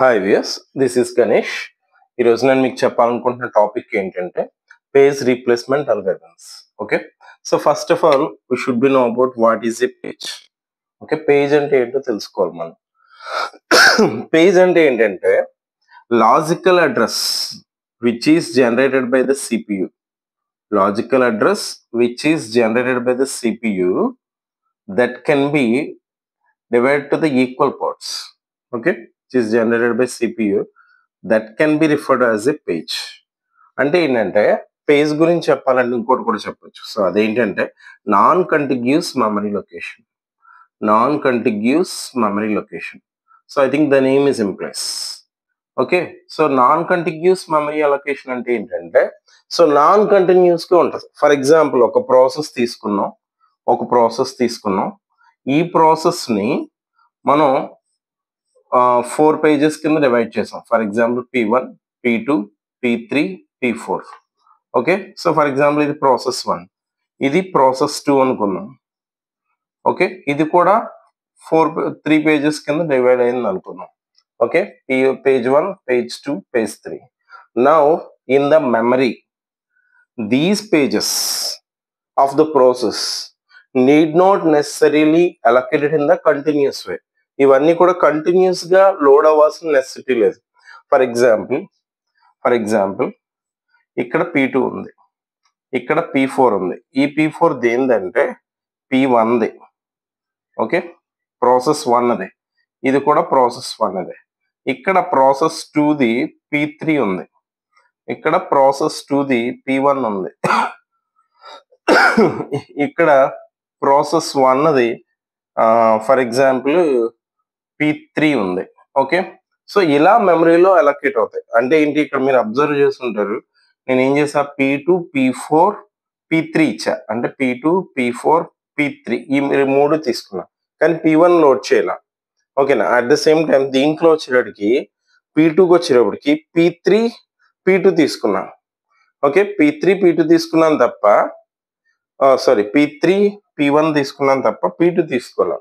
Hi viewers, this is Ganesh. ఈరోజు నేను మీకు చెప్పాలనుకుంటున్న టాపిక్ ఏంటంటే page replacement algorithms. Okay, so first of all we should be know about what is a page. Okay, page అంటే ఏంటో తెలుసుకోవాలి మనం. పేజ్ అంటే ఏంటంటే logical address which is generated by the CPU. Logical address which is generated by the CPU that can be divided to the equal parts. Okay, which is generated by CPU that can be referred as a page. అంటే ఏంటంటే page గురించి చెప్పాలంటే ఇంకోటి కూడా చెప్పొచ్చు. So అదేంటంటే non contiguous memory location. Non contiguous memory location. So I think the name is implies. Okay, so non contiguous memory allocation అంటే ఏంటంటే సో నాన్ కంటిన్యూస్గా ఉంటుంది. ఫర్ ఎగ్జాంపుల్ ఒక ప్రాసెస్ తీసుకున్నాం. ఈ ప్రాసెస్ని మనం 4 పేజెస్ కింద డివైడ్ చేసాం. For example P1, P2, P3, P4. Okay, so for example ఇది ప్రాసెస్ 1, ఇది ప్రాసెస్ 2 అనుకున్నాం. ఓకే, ఇది కూడా 3 పేజెస్ కింద డివైడ్ అయింది అనుకున్నాం. Okay, page 1, page 2, page 3. Now in the memory these pages of the process need not necessarily allocated in the continuous way. ఇవన్నీ కూడా కంటిన్యూస్ గా లోడ్ అవ్వాల్సిన నెసెసిటీ లేదు. ఫర్ ఎగ్జాంపుల్ ఇక్కడ P2 ఉంది, ఇక్కడ P4 ఉంది. ఈ P4 దేందంటే P1ది. Okay, process 1ది. ఇది కూడా ప్రాసెస్ 1ది. ఇక్కడ ప్రాసెస్ 2ది P3 ఉంది, ఇక్కడ ప్రాసెస్ 2ది P1 ఉంది. ఇక్కడ ప్రాసెస్ 1ది ఫర్ ఎగ్జాంపుల్ P3 ఉంది. ఓకే, సో ఇలా మెమరీలో అలొకేట్ అవుతాయి. అంటే ఏంటి, ఇక్కడ మీరు అబ్జర్వ్ చేస్తుంటారు, నేను ఏం చేసా, P2, P4, P3 ఇచ్చా. అంటే P2, P4, P3 ఈ 3 తీసుకున్నా, కానీ P1 లోడ్ చేయాల. ఓకేనా, అట్ ద సేమ్ టైం దీంట్లో వచ్చేటప్పటికి P2కి వచ్చేటప్పటికి P3, P2 తీసుకున్నా. ఓకే, P3, P2 తీసుకున్నాను తప్ప P3, P1 తీసుకున్నాను తప్ప P2 తీసుకోవాలి.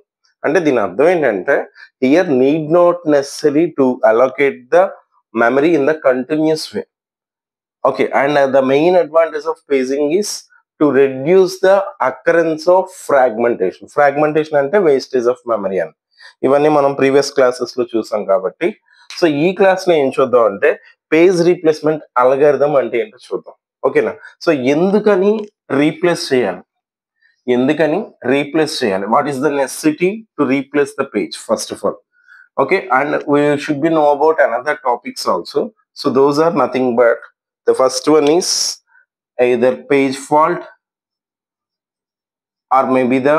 అంటే దీని అర్థం ఏంటంటే here need not necessary to allocate the memory in the continuous way. Okay, and the main advantage of paging is to reduce the occurrence of fragmentation. Fragmentation అంటే వేస్టేజ్ ఆఫ్ మెమరీ అని. ఇవన్నీ మనం previous classes లో చూసాం కాబట్టి so ఈ class లో ఏం చూద్దాం అంటే పేజ్ రీప్లేస్మెంట్ అల్గారిథం అంటే ఏంటో చూద్దాం. ఓకేనా, సో ఎందుకని రీప్లేస్ చేయాలి, what is the necessity to replace the page first of all. Okay, and we should be know about another topics also. So those are nothing but the first one is either page fault or maybe the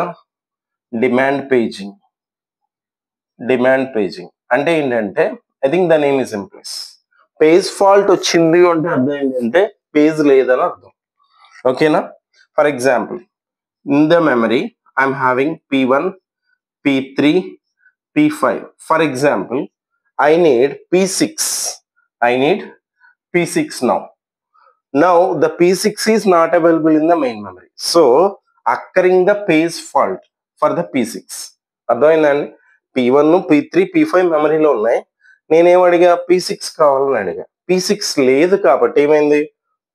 demand paging. అంటే ఏంటంటే I think the name is implies. Page fault వచ్చింది అంటే అర్థం ఏంటంటే page లేదని అర్థం. ఓకేనా, for example in the memory I'm having P1, P3, P5. For example, I need P6 now the P6 is not available in the main memory, so occurring the page fault for the P6. అర్థమైందండి, P1, P3, P5 మెమరీలో ఉన్నాయి. నేనేం అడిగా, P6 కావాలని అడిగా. P6 లేదు కాబట్టి ఏమైంది,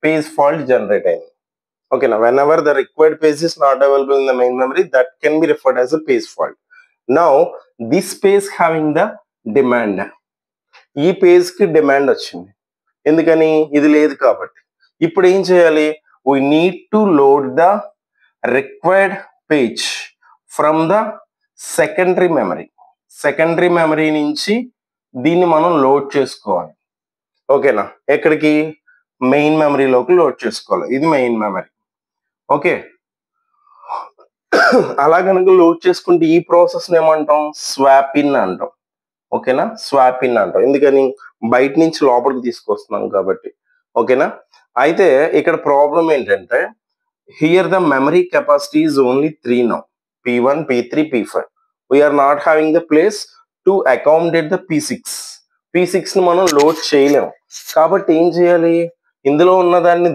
పేజ్ ఫాల్ట్ జనరేట్ అయింది. Okay, now whenever the required page is not available in the main memory, that can be referred as a page fault. Now this page having the demand, ఈ page కి demand వచ్చింది, ఎందుకని ఇది లేదు కాబట్టి. ఇప్పుడు ఏం చేయాలి, we need to load the required page from the secondary memory నుంచి దీన్ని మనం లోడ్ చేసుకోవాలి. ఓకేనా, ఎక్కడికి, మెయిన్ మెమరీలోకి లోడ్ చేసుకోవాలి. ఇది మెయిన్ మెమరీ. ఓకే, అలా కనుక లోడ్ చేసుకుంటే ఈ ప్రాసెస్ ఏమంటాం, స్వాప్ ఇన్ అంటాం. ఓకేనా, స్వాప్ ఇన్ అంటాం, ఎందుకని బయట నుంచి లోపలికి తీసుకొస్తున్నాం కాబట్టి. ఓకేనా, అయితే ఇక్కడ ప్రాబ్లం ఏంటంటే here the memory capacity is only 3 now, P1, P3, P5. We are not having the place to accommodate the P6 ని మనం లోడ్ చేయలేము. కాబట్టి ఏం చేయాలి, ఇందులో ఉన్నదాన్ని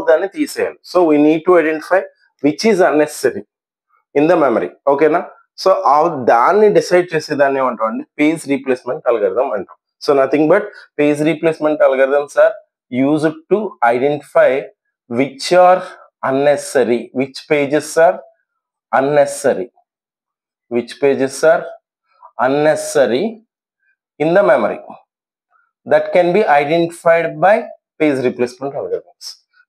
దాన్ని తీసేయాలి. So we need to identify which is unnecessary in the memory. ఓకేనా, సో దాన్ని డిసైడ్ చేసేదాన్ని ఏమంటాం అంటే పేజ్ రీప్లేస్మెంట్ అల్గారిథం అంటాం. So nothing but page replacement algorithms are used to identify which are unnecessary, which pages are unnecessary, which pages are unnecessary in the memory, that can be identified by page replacement algorithms.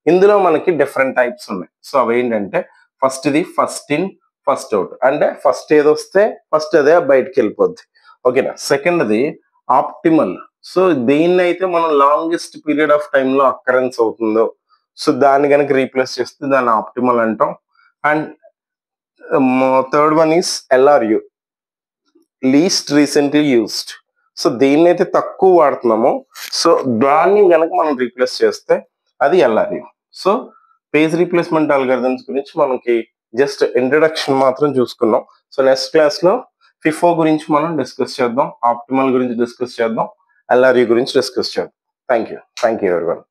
ఇందులో మనకి different types ఉన్నాయి. So అవి ఏంటంటే ఫస్ట్ది first in first out, అంటే first ఏది వస్తే first అదే బయటకు వెళ్ళిపోద్ది. ఓకేనా. సెకండ్ది ఆప్టిమల్. సో దేన్ని అయితే మనం లాంగెస్ట్ పీరియడ్ ఆఫ్ టైంలో అక్కరెన్స్ అవుతుందో సో దాన్ని కనుక రీప్లేస్ చేస్తే దాన్ని ఆప్టిమల్ అంటాం. And third one is LRU, least recently used. So దేన్ని అయితే తక్కువ వాడుతున్నామో సో దాన్ని కనుక మనం రీప్లేస్ చేస్తే అది LRU. So page replacement algorithms గురించి మనకి జస్ట్ ఇంట్రడక్షన్ మాత్రం చూసుకున్నాం. సో నెక్స్ట్ క్లాస్ లో ఫిఫో గురించి మనం డిస్కస్ చేద్దాం, ఆప్టిమల్ గురించి డిస్కస్ చేద్దాం, ఎల్ఆర్యు గురించి డిస్కస్ చేద్దాం. Thank you everyone.